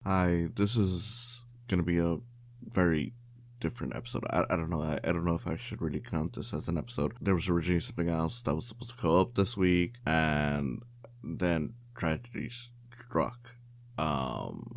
Hi, this is gonna be a very different episode. I don't know. I don't know if I should really count this as an episode. There was originally something else that was supposed to go up this week, and then tragedy struck. Um,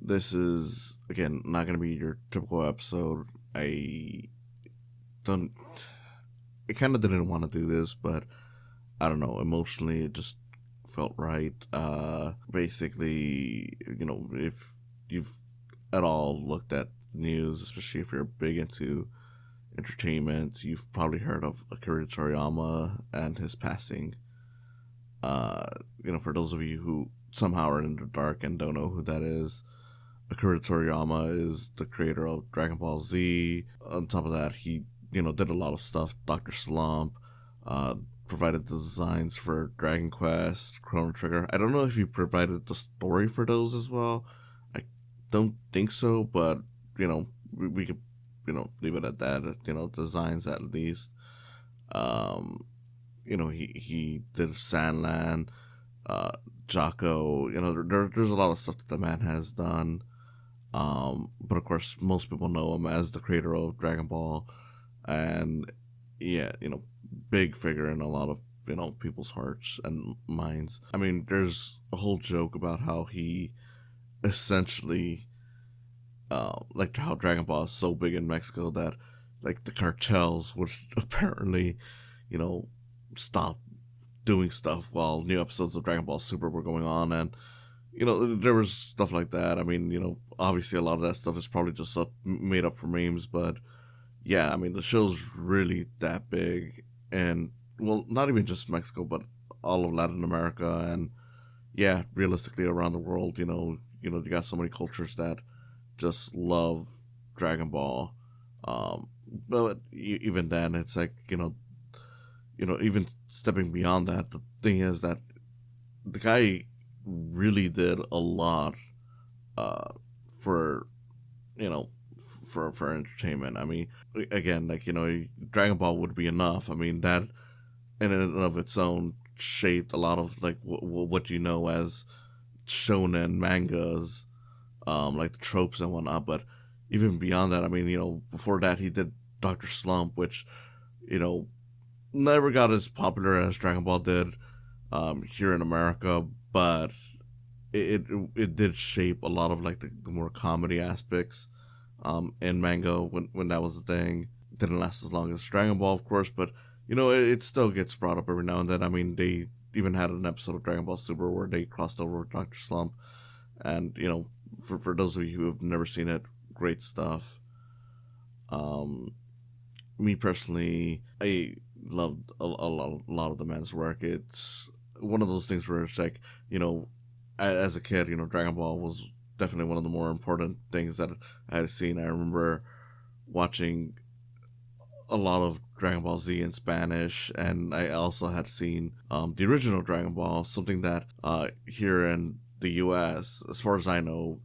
this is again not gonna be your typical episode. I don't. I kind of didn't want to do this, but I don't know. Emotionally, it just felt right. Basically, if you've at all looked at news, especially if you're big into entertainment, you've probably heard of Akira Toriyama and his passing. Uh, for those of you who somehow are in the dark and don't know who that is, Akira Toriyama is the creator of Dragon Ball Z. On top of that, he did a lot of stuff. Doctor Slump, uh, provided the designs for Dragon Quest, Chrono Trigger. I don't know if he provided the story for those as well. I don't think so, but we could leave it at that. Designs at least. Um, he did Sandland, uh, Jocko. There's a lot of stuff that the man has done. But of course, most people know him as the creator of Dragon Ball, and yeah, big figure in a lot of people's hearts and minds. I mean, there's a whole joke about how he essentially, like how Dragon Ball is so big in Mexico that like the cartels would apparently, you know, stop doing stuff while new episodes of Dragon Ball Super were going on, and there was stuff like that. I mean, obviously a lot of that stuff is probably just made up for memes, but yeah, I mean the show's really that big, and well, not even just Mexico, but all of Latin America, and yeah, realistically around the world. You got so many cultures that just love Dragon Ball. But even then, it's like even stepping beyond that, the thing is that the guy really did a lot uh, for you know for entertainment. I mean, again, like Dragon Ball would be enough. I mean, that in and of its own shaped a lot of like what you know as shonen mangas, like the tropes and whatnot. But even beyond that, I mean, before that he did Doctor Slump, which you know never got as popular as Dragon Ball did here in America, but it did shape a lot of like the more comedy aspects in manga when that was a thing. Didn't last as long as Dragon Ball, of course, but it still gets brought up every now and then. I mean, they even had an episode of Dragon Ball Super where they crossed over with Doctor Slump, and for those of you who have never seen it, great stuff. Um, Me personally, I loved a lot of the man's work. It's one of those things where it's like, as a kid, Dragon Ball was definitely one of the more important things that I had seen. I remember watching a lot of Dragon Ball Z in Spanish, and I also had seen the original Dragon Ball, something that here in the U.S., as far as I know,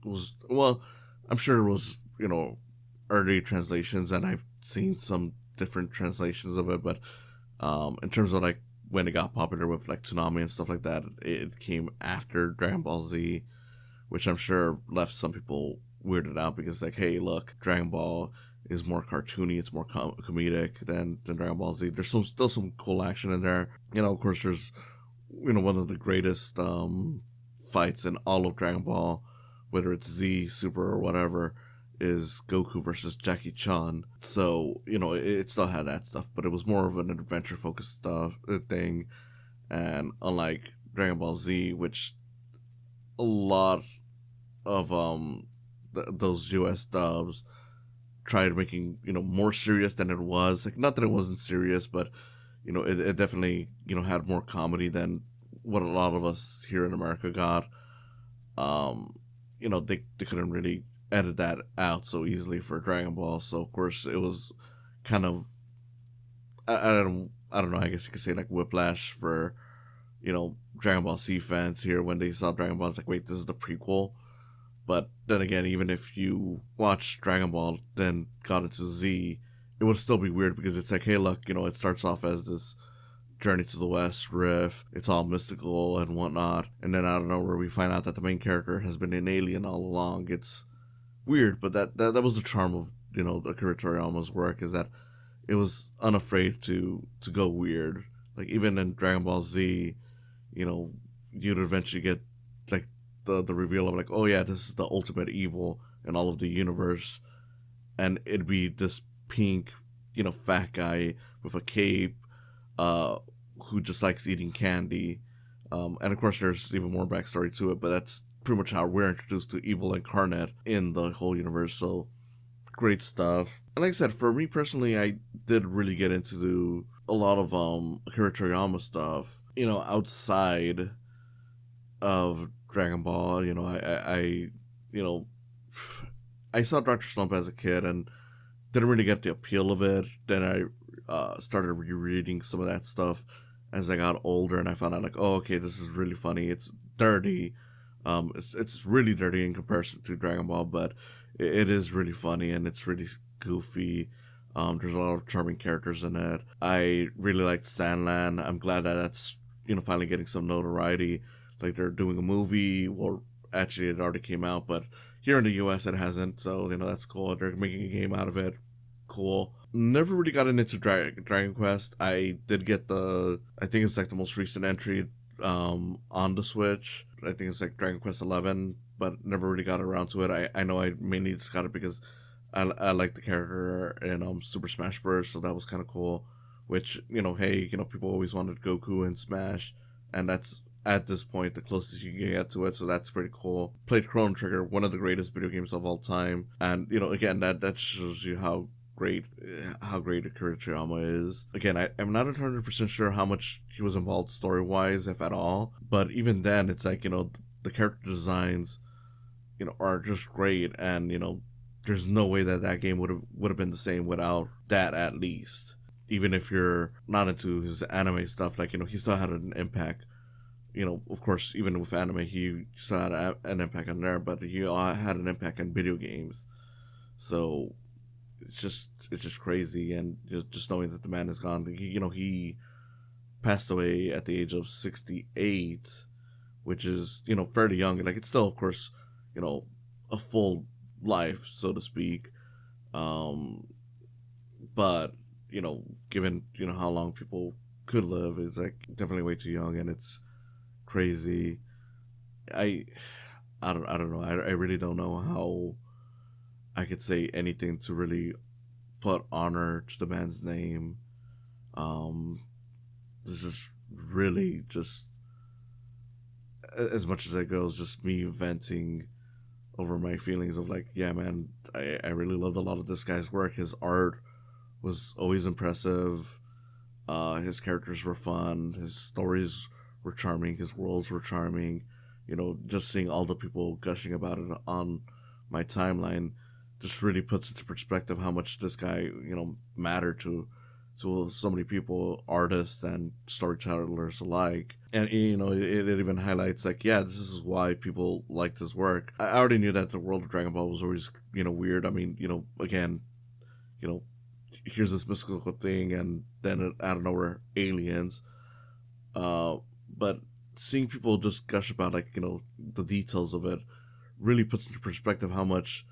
was well, I'm sure it was early translations, and I've seen some different translations of it, but in terms of like when it got popular with like Tsunami and stuff like that, it came after Dragon Ball Z, which I'm sure left some people weirded out because like, hey, look, Dragon Ball is more cartoony, it's more comedic than Dragon Ball Z. There's still some cool action in there. Of course, there's one of the greatest fights in all of Dragon Ball, whether it's Z, Super, or whatever, is Goku versus Jackie Chan. So it still had that stuff, but it was more of an adventure focused stuff thing. And unlike Dragon Ball Z, which a lot of those US dubs tried making more serious than it was. Like, not that it wasn't serious, but it definitely had more comedy than what a lot of us here in America got. They couldn't really edit that out so easily for Dragon Ball, so of course it was kind of I don't know, I guess you could say like whiplash for Dragon Ball Z fans here when they saw Dragon Ball. It's like, wait, this is the prequel. But then again, even if you watch Dragon Ball then got into Z, it would still be weird because it's like, hey, look, it starts off as this Journey to the West riff. It's all mystical and whatnot. And then out of nowhere, we find out that the main character has been an alien all along. It's weird, but that was the charm of, Akira Toriyama's work, is that it was unafraid to go weird. Like, even in Dragon Ball Z, you'd eventually get, like, the reveal of, like, oh yeah, this is the ultimate evil in all of the universe. And it'd be this pink, fat guy with a cape, who just likes eating candy. And of course, there's even more backstory to it, but that's pretty much how we're introduced to evil incarnate in the whole universe. So, great stuff. And like I said, for me personally, I did really get into a lot of Akira Toriyama stuff, outside of Dragon Ball. I saw Dr. Slump as a kid and didn't really get the appeal of it. Then I started rereading some of that stuff as I got older, and I found out, like, oh, okay, this is really funny. It's dirty. It's really dirty in comparison to Dragon Ball, but it is really funny, and it's really goofy. There's a lot of charming characters in it. I really liked Sandland. I'm glad that that's finally getting some notoriety. Like, they're doing a movie. Well, actually, it already came out, but here in the US it hasn't. So that's cool. They're making a game out of it. Cool. Never really got into Dragon Quest. I did get I think it's like the most recent entry on the Switch. I think it's like Dragon Quest 11, but never really got around to it. I know I mainly just got it because I like the character in Super Smash Bros. So that was kind of cool. Which, hey, people always wanted Goku in Smash, and that's at this point the closest you can get to it. So that's pretty cool. Played Chrono Trigger, one of the greatest video games of all time, and again, that shows you how great Akira Toriyama is. Again, I'm not 100% sure how much he was involved story-wise, if at all, but even then, it's like, the character designs, are just great, and, there's no way that game would have been the same without that, at least. Even if you're not into his anime stuff, like, he still had an impact. Of course, even with anime, he still had an impact on there, but he had an impact on video games. So it's just crazy, and just knowing that the man is gone. He passed away at the age of 68, which is fairly young. Like, it's still, of course, a full life, so to speak. But given how long people could live, is like definitely way too young, and it's crazy. I don't know. I really don't know how I could say anything to really put honor to the man's name. This is really just, as much as it goes, just me venting over my feelings of, like, yeah, man, I really loved a lot of this guy's work. His art was always impressive. His characters were fun. His stories were charming. His worlds were charming. Just seeing all the people gushing about it on my timeline just really puts into perspective how much this guy, mattered to so many people, artists and storytellers alike. And, it even highlights, like, yeah, this is why people liked his work. I already knew that the world of Dragon Ball was always, weird. I mean, again, here's this mystical thing, and then out of nowhere, aliens. But seeing people just gush about, like, the details of it really puts into perspective how much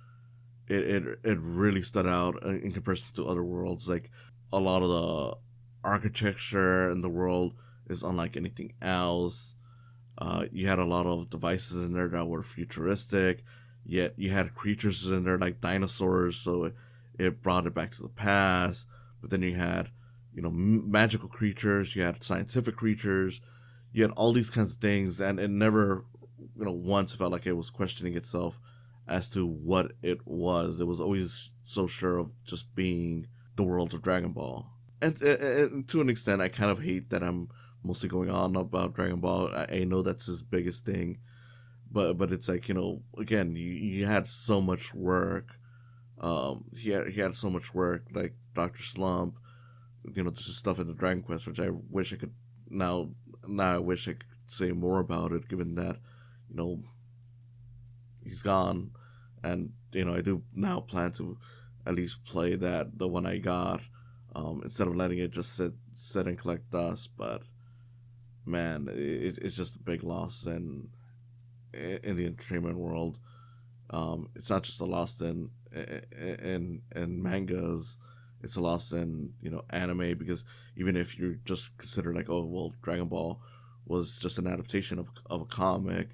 it really stood out in comparison to other worlds. Like, a lot of the architecture in the world is unlike anything else. You had a lot of devices in there that were futuristic, yet you had creatures in there like dinosaurs, so it brought it back to the past. But then you had, magical creatures, you had scientific creatures, you had all these kinds of things, and it never, once felt like it was questioning itself as to what it was. It was always so sure of just being the world of Dragon Ball. And to an extent, I kind of hate that I'm mostly going on about Dragon Ball. I know that's his biggest thing, but it's like, again, you had so much work. He had so much work, like Dr. Slump, just stuff in the Dragon Quest, which I wish I could now I wish I could say more about it, given that, he's gone, and I do now plan to at least play the one I got instead of letting it just sit and collect dust. But man, it's just a big loss in the entertainment world. It's not just a loss in mangas. It's a loss in anime, because even if you just consider like, oh well, Dragon Ball was just an adaptation of a comic,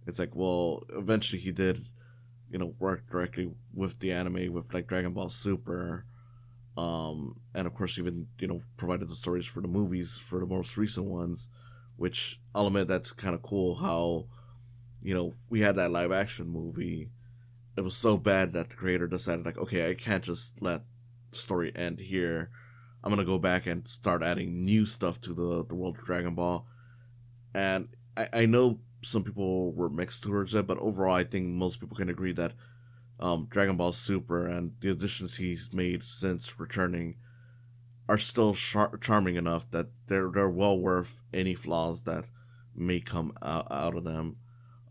it's like, well, eventually he did work directly with the anime with like Dragon Ball Super, and of course even provided the stories for the movies for the most recent ones, which I'll admit that's kind of cool how we had that live action movie. It was so bad that the creator decided like, okay, I can't just let the story end here. I'm gonna go back and start adding new stuff to the world of Dragon Ball. And I know some people were mixed towards it, but overall I think most people can agree that Dragon Ball Super and the additions he's made since returning are still charming enough that they're well worth any flaws that may come out of them.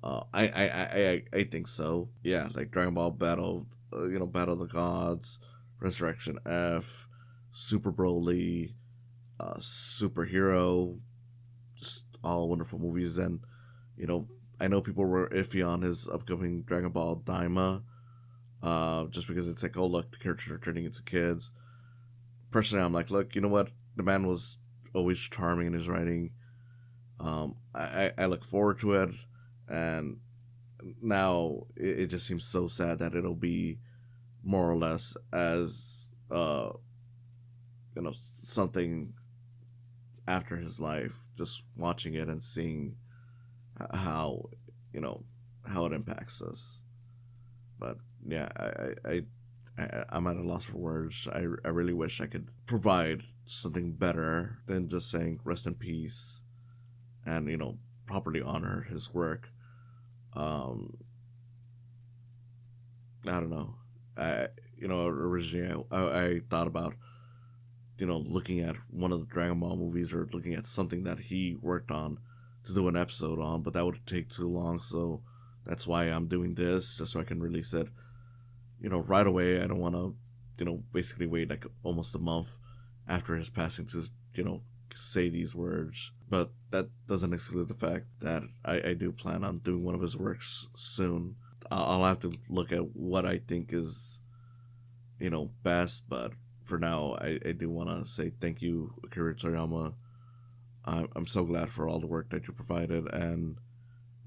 I think so. Yeah, like Dragon Ball Battle, Battle of the Gods, Resurrection F, Super Broly, Superhero, just all wonderful movies. And you know, I know people were iffy on his upcoming Dragon Ball Daima, just because it's like, oh look, the characters are turning into kids. Personally, I'm like, look, you know what? The man was always charming in his writing. I look forward to it, and now it just seems so sad that it'll be more or less as something after his life. Just watching it and seeing how you know how it impacts us. But yeah, I'm at a loss for words. I really wish I could provide something better than just saying rest in peace, and properly honor his work. Um, I don't know. Originally I thought about looking at one of the Dragon Ball movies or looking at something that he worked on to do an episode on, but that would take too long. So that's why I'm doing this, just so I can release it right away. I don't want to basically wait like almost a month after his passing to say these words. But that doesn't exclude the fact that I do plan on doing one of his works soon. I'll have to look at what I think is best, but for now I do want to say thank you, Akira Toriyama. I'm so glad for all the work that you provided, and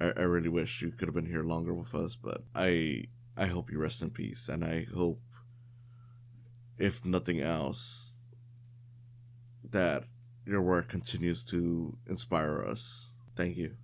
I really wish you could have been here longer with us. But I hope you rest in peace, and I hope, if nothing else, that your work continues to inspire us. Thank you.